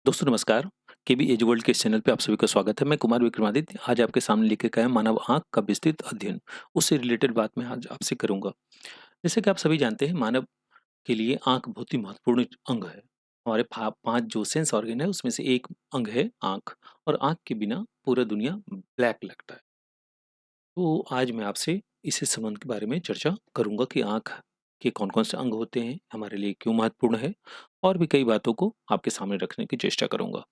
दोस्तों नमस्कार। केबी as world के इस चैनल पे आप सभी का स्वागत है। मैं कुमार विक्रमादित्य आज आपके सामने लेकर के आया मानव आँख का विस्तृत अध्ययन। उससे रिलेटेड बात मैं आज आपसे करूँगा। जैसे कि आप सभी जानते हैं मानव के लिए आँख बहुत ही महत्वपूर्ण अंग है। हमारे 5 जो सेंस ऑर्गन है उसमें से एक अंग है आँख और आँख के बिना पूरा दुनिया ब्लैक लगता है। तो आज मैं आपसे इसी संबंध के बारे में चर्चा करूँगा कि आँख के कौन-कौन से अंग होते हैं, हमारे लिए क्यों महत्वपूर्ण है और भी कई बातों को आपके सामने रखने की चेष्टा करूँगा।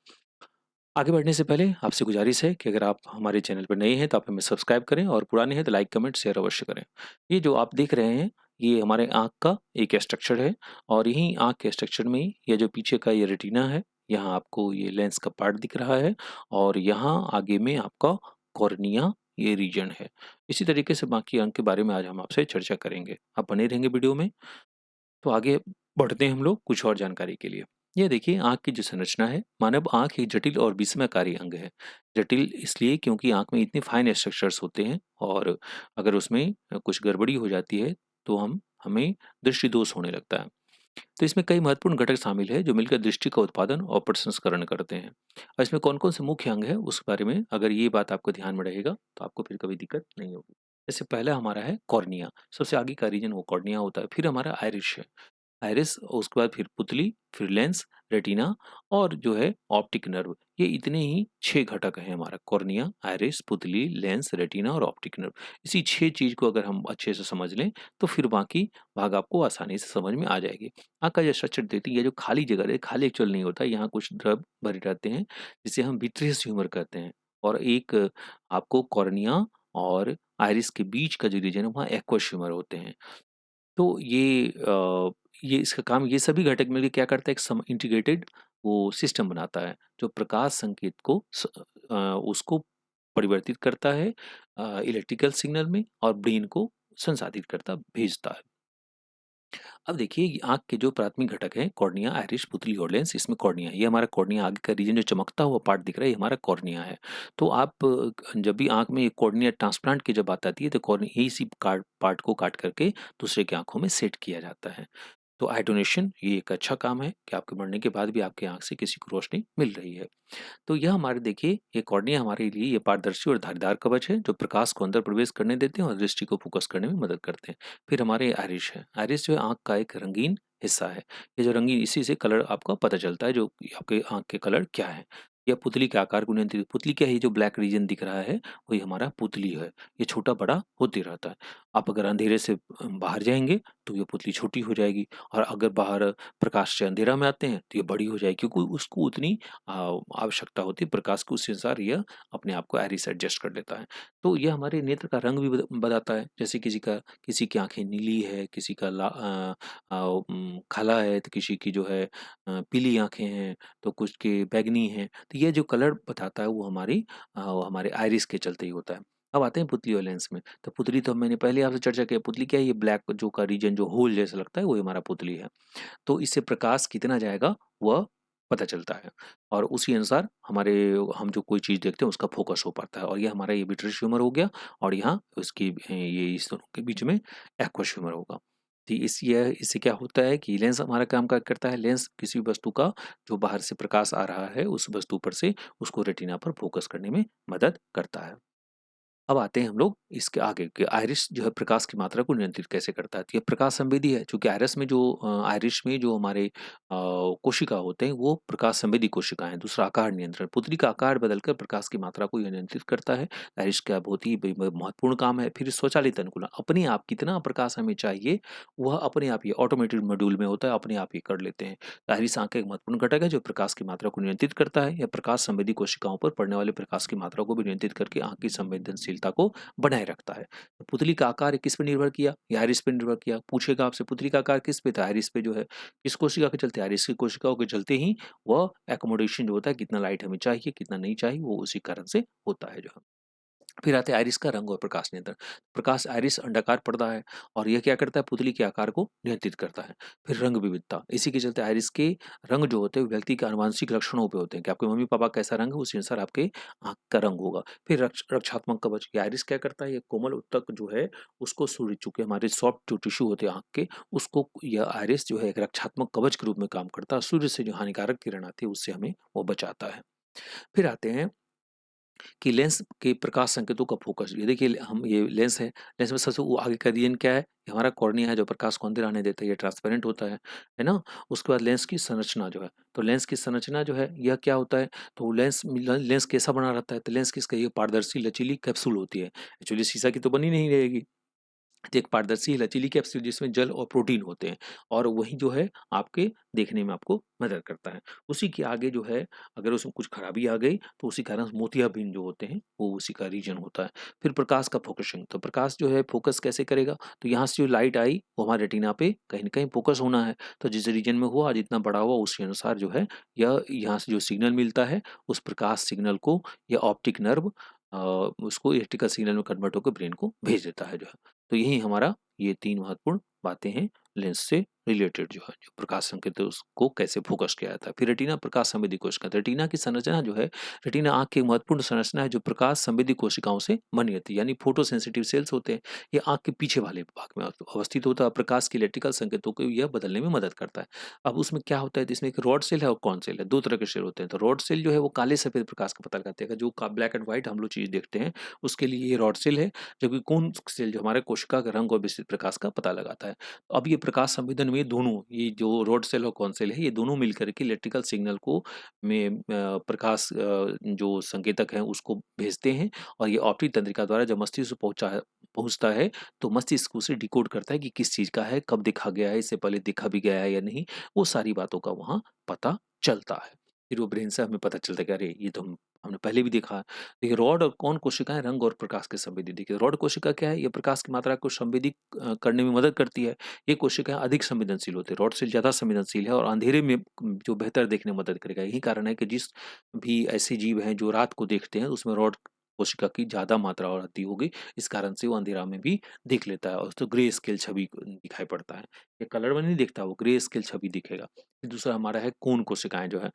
आगे बढ़ने से पहले आपसे गुजारिश है कि अगर आप हमारे चैनल पर नए हैं तो आप हमें सब्सक्राइब करें और पुराने हैं तो लाइक कमेंट शेयर अवश्य करें। ये जो आप देख रहे हैं ये हमारे आँख का एक स्ट्रक्चर है और यही आँख के स्ट्रक्चर में ही ये जो पीछे का ये रेटिना है, यहाँ आपको ये लेंस का पार्ट दिख रहा है और यहाँ आगे में आपका कॉर्निया ये रीजन है। इसी तरीके से बाकी अंग के बारे में आज हम आपसे चर्चा करेंगे। आप बने रहेंगे वीडियो में। तो आगे बढ़ते हैं हम लोग कुछ और जानकारी के लिए। ये देखिए आँख की जो संरचना है, मानव आँख एक जटिल और विस्मयकारी अंग है। जटिल इसलिए क्योंकि आँख में इतने फाइन स्ट्रक्चर्स होते हैं और अगर उसमें कुछ गड़बड़ी हो जाती है तो हमें दृष्टि दोष होने लगता है। तो इसमें कई महत्वपूर्ण घटक शामिल हैं जो मिलकर दृष्टि का उत्पादन और प्रसंस्करण करते हैं। और इसमें कौन-कौन से मुख्य अंग हैं उस बारे में अगर ये बात आपको ध्यान में रहेगा तो आपको फिर कभी दिक्कत नहीं होगी। जैसे पहला हमारा है कॉर्निया, सबसे आगे का रीजन वो कॉर्निया होता है। फिर हमारा आइरिश है। आइरिस और उसके बाद फिर पुतली, फिर लेंस, रेटिना और जो है ऑप्टिक नर्व। ये इतने ही 6 घटक हैं हमारा कॉर्निया, आइरिस, पुतली, लेंस, रेटिना और ऑप्टिक नर्व। इसी 6 चीज़ को अगर हम अच्छे से समझ लें तो फिर बाकी भाग आपको आसानी से समझ में आ जाएगी। आँख का जो स्ट्रक्चर देती है, जो खाली जगह है, खाली एक्चुअल नहीं होता है, यहाँ कुछ द्रव भरे रहते हैं जिसे हम विट्रियस ह्यूमर कहते हैं और एक आपको कॉर्निया और आइरिस के बीच का जो रीजन है वहाँ एक्वस ह्यूमर होते हैं। तो ये इसका काम ये सभी घटक मिलके क्या करता है एक इंटीग्रेटेड वो सिस्टम बनाता है जो प्रकाश संकेत को उसको परिवर्तित करता है इलेक्ट्रिकल सिग्नल में और ब्रेन को संसाधित करता भेजता है। अब देखिए ये आँख के जो प्राथमिक घटक हैं कॉर्निया, आइरिस, पुतली और लेंस इसमें कॉर्निया ये हमारा कॉर्निया आगे का रीजन जो चमकता हुआ पार्ट दिख रहा है ये हमारा कॉर्निया है। तो आप जब भी आँख में कॉर्निया ट्रांसप्लांट की जब बात आती है तो कॉर्निया इसी पार्ट को काट करके दूसरे की आँखों में सेट किया जाता है। तो आई डोनेशन ये एक अच्छा काम है कि आपके मरने के बाद भी आपकी आँख से किसी को रोशनी मिल रही है। तो यह हमारे देखिए ये कॉर्निया हमारे लिए ये पारदर्शी और धारीदार कवच है जो प्रकाश को अंदर प्रवेश करने देते हैं और दृष्टि को फोकस करने में मदद करते हैं। फिर हमारे आइरिश है। आइरिश जो है आँख का एक रंगीन हिस्सा है। ये जो रंगीन इसी से कलर आपका पता चलता है जो कि आपके आँख के कलर क्या है। यह पुतली के आकार को नियंत्रित पुतली क्या है ये जो ब्लैक रीजन दिख रहा है वही हमारा पुतली है। ये छोटा-बड़ा होते रहता है। आप अगर अंधेरे से बाहर जाएँगे तो ये पुतली छोटी हो जाएगी और अगर बाहर प्रकाश से अंधेरा में आते हैं तो ये बड़ी हो जाएगी क्योंकि उसको उतनी आवश्यकता होती है प्रकाश की उस अनुसार यह अपने आप को आइरिस एडजस्ट कर लेता है। तो यह हमारे नेत्र का रंग भी बताता है जैसे किसी की आँखें नीली है, किसी का काला है तो किसी की जो है पीली आँखें हैं, तो कुछ की बैंगनी हैं। तो ये जो कलर बताता है वो हमारे आइरिस के चलते ही होता है। अब आते हैं पुतली और लेंस में। तो पुतली तो मैंने पहले आपसे चर्चा की है, पुतली क्या है ये ब्लैक जो का रीजन जो होल जैसा लगता है वही हमारा पुतली है। तो इससे प्रकाश कितना जाएगा वह पता चलता है और उसी अनुसार हम जो कोई चीज़ देखते हैं उसका फ़ोकस हो पाता है और ये हमारा ये विट्रियस ह्यूमर हो गया और यहाँ ये इस दोनों के बीच में एक्वस ह्यूमर होगा। तो इससे क्या होता है कि लेंस हमारा काम क्या करता है, लेंस किसी भी वस्तु का जो बाहर से प्रकाश आ रहा है उस वस्तु पर से उसको रेटिना पर फ़ोकस करने में मदद करता है। अब आते हैं हम लोग इसके आगे कि आइरिस जो है प्रकाश की मात्रा को नियंत्रित कैसे करता है। तो ये प्रकाश संवेदी है चूँकि आइरिस में जो हमारे कोशिका होते हैं वो प्रकाश संवेदी कोशिकाएँ हैं। दूसरा आकार नियंत्रण, पुतली का आकार बदलकर प्रकाश की मात्रा को ये नियंत्रित करता है। आइरिस का बहुत ही महत्वपूर्ण काम है। फिर स्वचालित अनुकूलन, अपने आप कितना प्रकाश हमें चाहिए वह अपने आप ये ऑटोमेटेड मॉड्यूल में होता है, अपने आप ये कर लेते हैं। तो आइरिस आँख का एक महत्वपूर्ण घटक है जो प्रकाश की मात्रा को नियंत्रित करता है। यह प्रकाश संवेदी कोशिकाओं पर पड़ने वाले प्रकाश की मात्रा को भी नियंत्रित करके आँख की संवेदनशीलता को बनाए रखता है। तो पुतली का आकार किस पे निर्भर किया? ये आइरिस पे निर्भर किया। पूछेगा आपसे पुतली का आकार किस पे था? आइरिस पे जो है। किस कोशिका के चलते? आइरिस की कोशिकाओं के चलते ही वह एक्कोमोडेशन जो होता है कितना लाइट हमें चाहिए, कितना नहीं चाहिए वो उसी कारण से होता है जो है। फिर आते हैं आइरिस का रंग और प्रकाश नियंत्रण। प्रकाश आइरिस अंडाकार पर्दा है और यह क्या करता है, पुतली के आकार को नियंत्रित करता है। फिर रंग विविधता, इसी के चलते आइरिस के रंग जो होते हैं व्यक्ति के आनुवंशिक लक्षणों पे होते हैं कि आपके मम्मी पापा कैसा रंग है उसी अनुसार आपके आंख का रंग होगा। फिर रक्षात्मक कवच, ये आइरिस क्या करता है, ये कोमल उत्तक जो है उसको सूर्य, चूंकि हमारे सॉफ्ट जो टिश्यू होते हैं आंख के, उसको यह आइरिस जो है एक रक्षात्मक कवच के रूप में काम करता है। सूर्य से जो हानिकारक किरण आती है उससे हमें वो बचाता है। फिर आते हैं कि लेंस के प्रकाश संकेतों का फोकस, ये देखिए हम ये लेंस है, लेंस में सबसे वो आगे का रीजन क्या है, ये हमारा कॉर्निया है जो प्रकाश को अंदर आने देता है, ये ट्रांसपेरेंट होता है ना। उसके बाद लेंस की संरचना जो है, तो लेंस की संरचना जो है यह क्या होता है, तो लेंस लेंस कैसा बना रहता है, तो लेंस किसका, ये पारदर्शी लचीली कैप्सूल होती है। एक्चुअली शीशा की तो बनी नहीं रहेगी, तो एक पारदर्शी लचीली कैप्सूल जिसमें जल और प्रोटीन होते हैं, और वही जो है आपके देखने में आपको मदद करता है। उसी के आगे जो है अगर उसमें कुछ खराबी आ गई तो उसी कारण मोतियाबिंद जो होते हैं वो उसी का रीजन होता है। फिर प्रकाश का फोकसिंग, तो प्रकाश जो है फोकस कैसे करेगा, तो यहाँ से जो लाइट आई वो हमारे रेटिना पे कहीं ना कहीं फोकस होना है, तो जिस रीजन में हुआ जितना बड़ा हुआ उसी अनुसार जो है यह यहाँ से जो सिग्नल मिलता है उस प्रकाश सिग्नल को या ऑप्टिक नर्व उसको इलेक्ट्रिकल सिग्नल में कन्वर्ट होकर ब्रेन को भेज देता है जो है। तो यही हमारा ये 3 महत्वपूर्ण बातें हैं लेंस से रिलेटेड जो है, जो प्रकाश संकेत है उसको कैसे फोकस किया जाता है। फिर रेटिना प्रकाश संवेदी कोशिका, तो रेटिना की संरचना जो है, रेटिना आँख की एक महत्वपूर्ण संरचना है जो प्रकाश संवेदी कोशिकाओं से बनी होती है, यानी फोटो सेंसिटिव सेल्स होते हैं। ये आँख के पीछे वाले भाग में अवस्थित होता है, प्रकाश के इलेक्ट्रिकल संकेतों को यह बदलने में मदद करता है। अब उसमें क्या होता है, तो इसमें एक रॉड सेल है और कॉन सेल है, 2 तरह के सेल होते हैं। तो रॉड सेल जो है वो काले सफेद प्रकाश का पता लगाते हैं, जो ब्लैक एंड व्हाइट हम लोग चीज़ देखते हैं उसके लिए ये रॉड सेल है, जबकि कोन सेल जो हमारे कोशिका का रंग और विस्तृत प्रकाश का पता लगाता है। अब ये प्रकाश संवेदन में दोनों, ये जो रॉड सेल और कॉन सेल है, ये दोनों मिलकर के इलेक्ट्रिकल सिग्नल को में प्रकाश जो संकेतक हैं उसको भेजते हैं, और ये ऑप्टिक तंत्रिका द्वारा जब मस्तिष्क पहुंचता है तो मस्तिष्क उसे डिकोड करता है कि किस चीज़ का है, कब देखा गया है, इससे पहले देखा भी गया है या नहीं, वो सारी बातों का वहाँ पता चलता है। फिर वो ब्रेन से हमें पता चलता है कि अरे ये तो हमने पहले भी देखा है। देखिए रॉड और कौन कोशिकाएं रंग और प्रकाश के संवेदी, देखिए रॉड कोशिका क्या है, ये प्रकाश की मात्रा को संवेदी करने में मदद करती है। ये कोशिकाएं अधिक संवेदनशील होती है, रॉड सेल ज्यादा संवेदनशील है और अंधेरे में जो बेहतर देखने में मदद करेगा। यही कारण है कि जिस भी ऐसे जीव हैं जो रात को देखते हैं उसमें रॉड कोशिका की ज्यादा मात्रा और रहती होगी, इस कारण से वो अंधेरा में भी देख लेता है और तो ग्रे स्केल छवि दिखाई पड़ता है। ये कलर में नहीं दिखता, वो ग्रे स्केल छवि दिखेगा। फिर दूसरा हमारा है कोन कोशिकाएं जो है,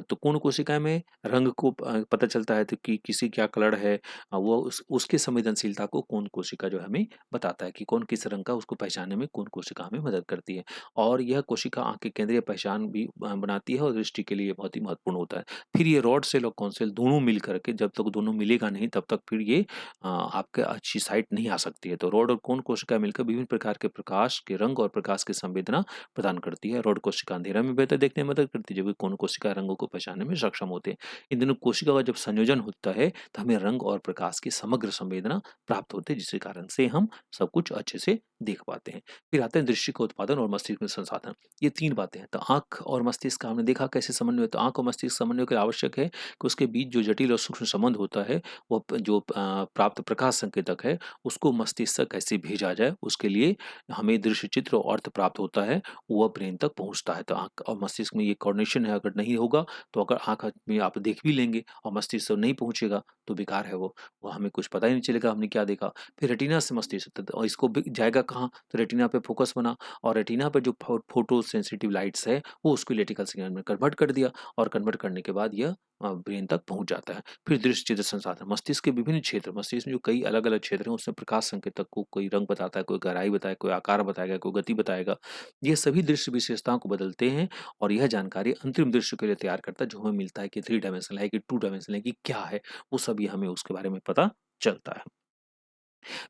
तो कोन कोशिकाएं में रंग को पता चलता है तो कि किसी क्या कलर है, वो उसकी संवेदनशीलता को कोन कोशिका जो है हमें बताता है कि कौन किस रंग का, उसको पहचानने में कोन कोशिका हमें मदद करती है। और यह कोशिका आंख के केंद्रीय पहचान भी बनाती है और दृष्टि के लिए बहुत ही महत्वपूर्ण होता है। फिर ये रॉड सेल और कॉन सेल दोनों मिल करके, जब तक दोनों मिलेगा नहीं तब तक फिर ये आपके अच्छी साइट नहीं आ सकती है। तो रॉड और कोन कोशिका मिलकर विभिन्न प्रकार के प्रकाश के रंग और प्रकाश की संवेदना प्रदान करती है। रॉड कोशिका अंधेरा में बेहतर देखने में मदद करती है, जबकि कोन कोशिका रंगों को पहचानने में सक्षम होते हैं। इन दोनों कोशिका का जब संयोजन होता है तो हमें रंग और प्रकाश की समग्र संवेदना प्राप्त होती है, जिसके कारण से हम सब कुछ अच्छे से देख पाते हैं। फिर आते हैं दृष्टि का उत्पादन और मस्तिष्क में संसाधन, ये 3 बातें हैं। तो आँख और मस्तिष्क का हमने देखा कैसे समन्वय, तो आँख और मस्तिष्क समन्वय के लिए आवश्यक है कि उसके बीच जो जटिल और सूक्ष्म संबंध होता है, वो जो प्राप्त प्रकाश संकेतक है उसको मस्तिष्क तक कैसे भेजा जाए, उसके लिए हमें दृश्य चित्र और अर्थ प्राप्त होता है, वह ब्रेन तक पहुंचता है। तो आँख और मस्तिष्क में ये कोऑर्डिनेशन है, अगर नहीं होगा तो अगर आँख में आप देख भी लेंगे और मस्तिष्क नहीं पहुंचेगा तो बेकार है वो हमें कुछ पता ही नहीं चलेगा हमने क्या देखा। फिर रेटिना से मस्तिष्क तक, और इसको जाएगा कहाँ, तो रेटिना पे फोकस बना, और रेटिना पे जो फोटो सेंसिटिव लाइट्स है वो उसको इलेक्ट्रिकल सिग्नल में कन्वर्ट कर दिया, और कन्वर्ट करने के बाद यह ब्रेन तक पहुंच जाता है। फिर दृश्य चित्र संसाधन, मस्तिष्क के विभिन्न क्षेत्र, मस्तिष्क में जो कई अलग अलग क्षेत्र हैं उसमें प्रकाश संकेतक को कोई रंग बताता है, कोई गहराई बताएगा, कोई आकार बताएगा, कोई गति बताएगा। ये सभी दृश्य विशेषताओं को बदलते हैं और यह जानकारी अंतिम दृश्य के लिए तैयार करता है, जो हमें मिलता है कि 3 डायमेंशनल है कि 2 डायमेंशनल है कि क्या है, वो सभी हमें उसके बारे में पता चलता है।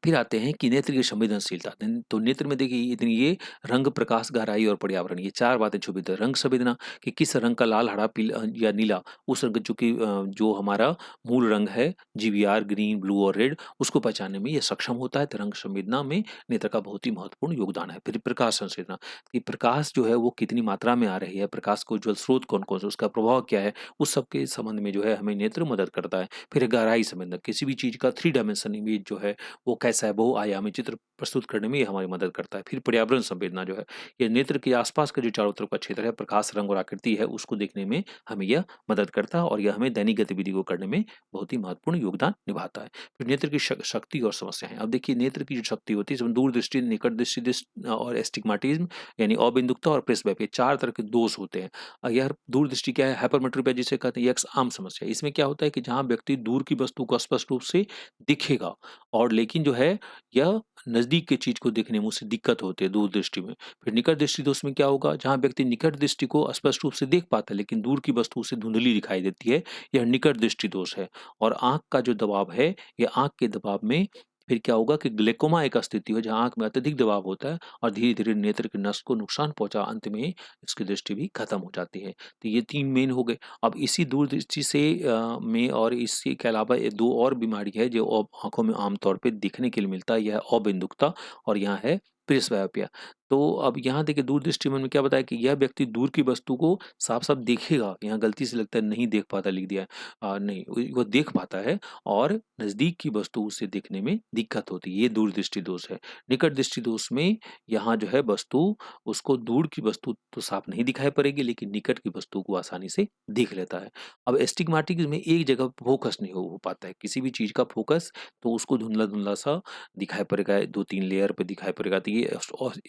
फिर आते हैं कि नेत्र की संवेदनशीलता। तो नेत्र में देखिए इतनी ये रंग, प्रकाश, गहराई और पर्यावरण, ये 4 बातें छुपी होती हैं। रंग संवेदना कि किस रंग का लाल, हरा, पीला या नीला, उस रंग चूँकि जो हमारा मूल रंग है जीवीआर, ग्रीन, ब्लू और रेड, उसको पहचानने में ये सक्षम होता है। तो रंग संवेदना में नेत्र का बहुत ही महत्वपूर्ण योगदान है। फिर प्रकाश संवेदना कि प्रकाश जो है वो कितनी मात्रा में आ रही है, प्रकाश को उज्ज्वल स्रोत कौन-कौन से, उसका प्रभाव क्या है, उस सब के संबंध में जो है हमें नेत्र मदद करता है। फिर गहराई संवेदना, किसी भी चीज़ का 3 डायमेंशनल इमेज जो है वो कैसा है, बहुआयामी चित्र प्रस्तुत करने में ये हमारी मदद करता है। फिर पर्यावरण संवेदना जो है, ये नेत्र के आसपास का जो चारों तरफ का क्षेत्र है, प्रकाश, रंग और आकृति है, उसको देखने में हमें यह मदद करता है और यह हमें दैनिक गतिविधि को करने में बहुत ही महत्वपूर्ण योगदान निभाता है। फिर नेत्र की शक्ति और समस्याएं। अब देखिए, नेत्र की जो शक्ति होती है, इसमें दूरदृष्टि, निकट दृष्टि और एस्टिग्माटिज्म यानी अबिंदुकता और प्रेसवैप, ये 4 तरह के दोष होते हैं। यह दूरदृष्टि क्या है, हाइपरमेट्रोपिया जिसे कहते हैं, ये एक आम समस्या है। इसमें क्या होता है कि जहाँ व्यक्ति दूर की वस्तु को स्पष्ट रूप से दिखेगा और लेकिन जो है यह नज़दीक की चीज़ को देखने में उसे दिक्कत होती है दूरदृष्टि में। फिर निकट दृष्टि दोष में क्या होगा, जहाँ व्यक्ति निकट दृष्टि को स्पष्ट रूप से देख पाता है लेकिन दूर की वस्तु उसे धुंधली दिखाई देती है, यह निकट दृष्टि दोष है। और आँख का जो दबाव है, ये आँख के दबाव में फिर क्या होगा कि ग्लैकोमा एक स्थिति है जहाँ आँख में अत्यधिक दबाव होता है और धीरे-धीरे नेत्र के नस को नुकसान पहुँचा, अंत में इसकी दृष्टि भी खत्म हो जाती है। तो ये 3 मेन हो गए। अब इसी दूरदृष्टि से में और इसी के अलावा ये 2 और बीमारी है जो आँखों में आम तौर पे दिखने के लिए मिलता है, यह है अबिंदुकता और यहाँ है प्रेसवायोपिया। तो अब यहाँ देखिए, दूरदृष्टि में क्या बताया कि यह व्यक्ति दूर की वस्तु को साफ-साफ देखेगा, यहाँ गलती से लगता है नहीं देख पाता लिख दिया है। नहीं, वो देख पाता है और नज़दीक की वस्तु उसे देखने में दिक्कत होती है, ये दूरदृष्टि दोष है। निकट दृष्टि दोष में यहाँ जो है वस्तु, उसको दूर की वस्तु तो साफ नहीं दिखाई पड़ेगी लेकिन निकट की वस्तु को आसानी से देख लेता है। अब एस्टिग्माटिज्म में एक जगह फोकस नहीं हो पाता है, किसी भी चीज़ का फोकस, तो उसको धुंधला-धुंधला सा दिखाई पड़ेगा, 2-3 लेयर पे दिखाई पड़ेगा, तो ये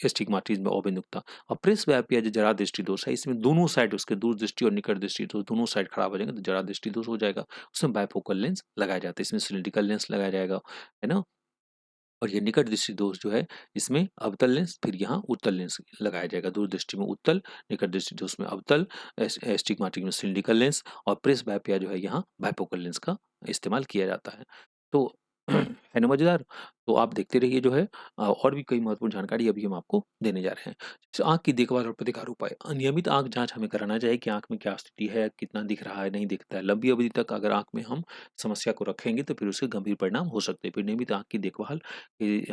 एस्टिग्माटिज्म में अभिमुखता। और प्रेसवैपिया जो जरा दृष्टि दोष है, इसमें दोनों साइड, उसके दूर दृष्टि और निकट दृष्टि, तो दोनों साइड खराब हो जाएंगे तो जरा दृष्टि दोष हो जाएगा। उसमें बाइफोकल लेंस लगाया जाता है, इसमें सिलिंड्रिकल लेंस लगाया जाएगा, है ना? और ये निकट दृष्टि दोष जो है, इसमें अवतल लेंस, फिर यहाँ उत्तल लेंस लगाया जाएगा। दूरदृष्टि में उत्तल, निकट दृष्टि दोष में अवतल, एस्टिग्माटिक में सिलिंड्रिकल लेंस और प्रेसबायोपिया जो है, यहाँ बाइफोकल लेंस का इस्तेमाल किया जाता है। तो है ना मज़ेदार? तो आप देखते रहिए जो है, और भी कई महत्वपूर्ण जानकारी अभी हम आपको देने जा रहे हैं। जैसे आँख की देखभाल और प्रतिकार उपाय। नियमित आँख जाँच हमें कराना चाहिए कि आँख में क्या स्थिति है, कितना दिख रहा है, नहीं दिखता है। लंबी अवधि तक अगर आँख में हम समस्या को रखेंगे तो फिर उसके गंभीर परिणाम हो सकते हैं। फिर नियमित आँख की देखभाल,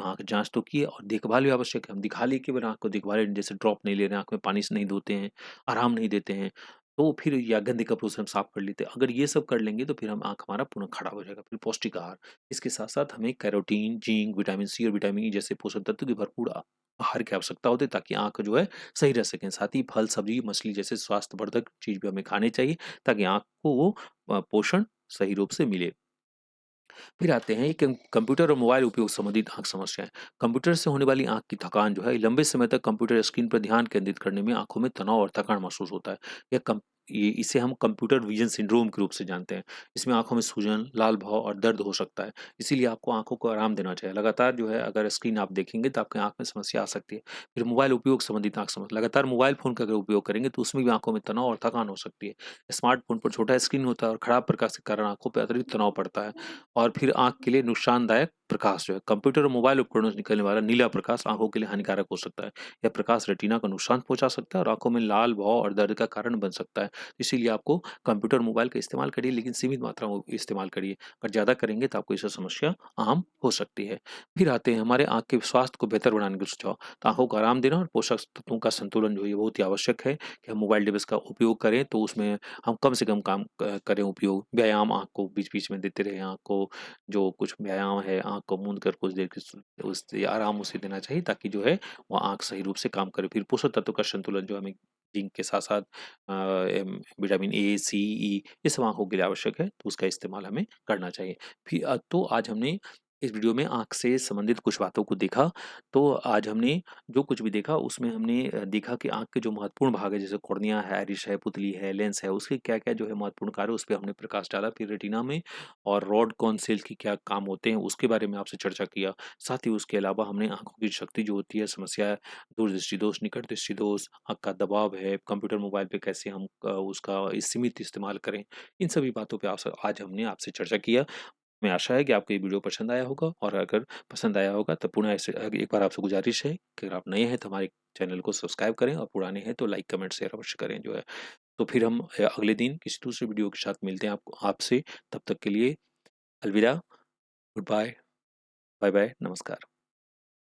आँख जाँच तो की और देखभाल भी आवश्यक है। हम दिखा लिए केवल आँख को दिखवा रहे हैं, जैसे ड्रॉप नहीं ले रहे हैं, आँख में पानी से नहीं धोते हैं, आराम नहीं देते हैं, तो फिर या गंदे कपड़ों से हम साफ कर लेते हैं। अगर ये सब कर लेंगे तो फिर हम आँख हमारा पुनः खराब हो जाएगा। फिर पौष्टिक आहार, इसके साथ-साथ हमें कैरोटीन, जिंक, विटामिन सी और विटामिन ई जैसे पोषक तत्व की भरपूर आहार की आवश्यकता होती है ताकि आँख जो है सही रह सकें। साथ ही फल, सब्जी, मछली जैसे स्वास्थ्यवर्धक चीज़ भी हमें खानी चाहिए ताकि आँख को वो पोषण सही रूप से मिले। फिर आते हैं कि कंप्यूटर और मोबाइल उपयोग संबंधित आँख समस्याएँ। कंप्यूटर से होने वाली आँख की थकान जो है, लंबे समय तक कंप्यूटर स्क्रीन पर ध्यान केंद्रित करने में आँखों में तनाव और थकान महसूस होता है। यह कम ये इसे हम कंप्यूटर विज़न सिंड्रोम के रूप से जानते हैं। इसमें आँखों में सूजन, लाल भव और दर्द हो सकता है। इसीलिए आपको आँखों को आराम देना चाहिए। लगातार जो है अगर स्क्रीन आप देखेंगे तो आपकी आँख में समस्या आ सकती है। फिर मोबाइल उपयोग संबंधित आँख समस्या। लगातार मोबाइल फ़ोन का अगर उपयोग करेंगे तो उसमें भी आँखों में तनाव और थकान हो सकती है। स्मार्टफ़ोन पर छोटा स्क्रीन होता है और खराब प्रकाश के कारण आँखों पे अतिरिक्त तनाव पड़ता है। और फिर आँख के लिए नुकसानदायक प्रकाश जो है, कंप्यूटर और मोबाइल उपकरणों से निकलने वाला नीला प्रकाश आँखों के लिए हानिकारक हो सकता है। यह प्रकाश रेटिना को नुकसान पहुँचा सकता है और आँखों में लाल भव और दर्द का कारण बन सकता है। इसीलिए आपको कंप्यूटर, मोबाइल का इस्तेमाल करिए लेकिन सीमित मात्रा में इस्तेमाल करिए। अगर ज़्यादा करेंगे तो आपको इससे समस्या आम हो सकती है। फिर आते हैं हमारे आँख के स्वास्थ्य को बेहतर बनाने के सुझाव। तो आँखों को आराम देना और पोषक तत्वों का संतुलन जो है, ये बहुत ही आवश्यक है कि हम मोबाइल डिवाइस का उपयोग करें तो उसमें हम कम से कम काम करें उपयोग। व्यायाम आँख को बीच-बीच में देते रहें, आँख को जो कुछ व्यायाम है, आँख को मूंद कर कुछ देर की उससे आराम उसे देना चाहिए ताकि जो है वो आँख सही रूप से काम करे। फिर पोषक तत्वों का संतुलन जो हमें जिंक के साथ-साथ विटामिन ए, सी, ई, ये सब आँखों के लिए आवश्यक है, तो उसका इस्तेमाल हमें करना चाहिए। फिर तो आज हमने इस वीडियो में आँख से संबंधित कुछ बातों को देखा। तो आज हमने जो कुछ भी देखा उसमें हमने देखा कि आँख के जो महत्वपूर्ण भाग है, जैसे कॉर्निया है, आइरिस है, पुतली है, लेंस है, उसके क्या-क्या जो है महत्वपूर्ण कार्य, उस पे हमने प्रकाश डाला। फिर रेटिना में और रॉड कॉन सेल के क्या काम होते हैं, उसके बारे में आपसे चर्चा किया। साथ ही उसके अलावा हमने आँखों की शक्ति जो होती है, समस्या, दूरदृष्टि दोष, निकट दृष्टि दोष, आँख का दबाव है, कंप्यूटर, मोबाइल पे कैसे हम उसका सीमित इस्तेमाल करें, इन सभी बातों पे आज हमने आपसे चर्चा किया। हमें आशा है कि आपको ये वीडियो पसंद आया होगा और अगर पसंद आया होगा तो पुनः ऐसे एक बार आपसे गुजारिश है कि अगर आप नए हैं तो हमारे चैनल को सब्सक्राइब करें और पुराने हैं तो लाइक, कमेंट, शेयर अवश्य करें जो है। तो फिर हम अगले दिन किसी दूसरे वीडियो के साथ मिलते हैं आपसे। तब तक के लिए अलविदा, गुड बाय, बाय बाय, नमस्कार।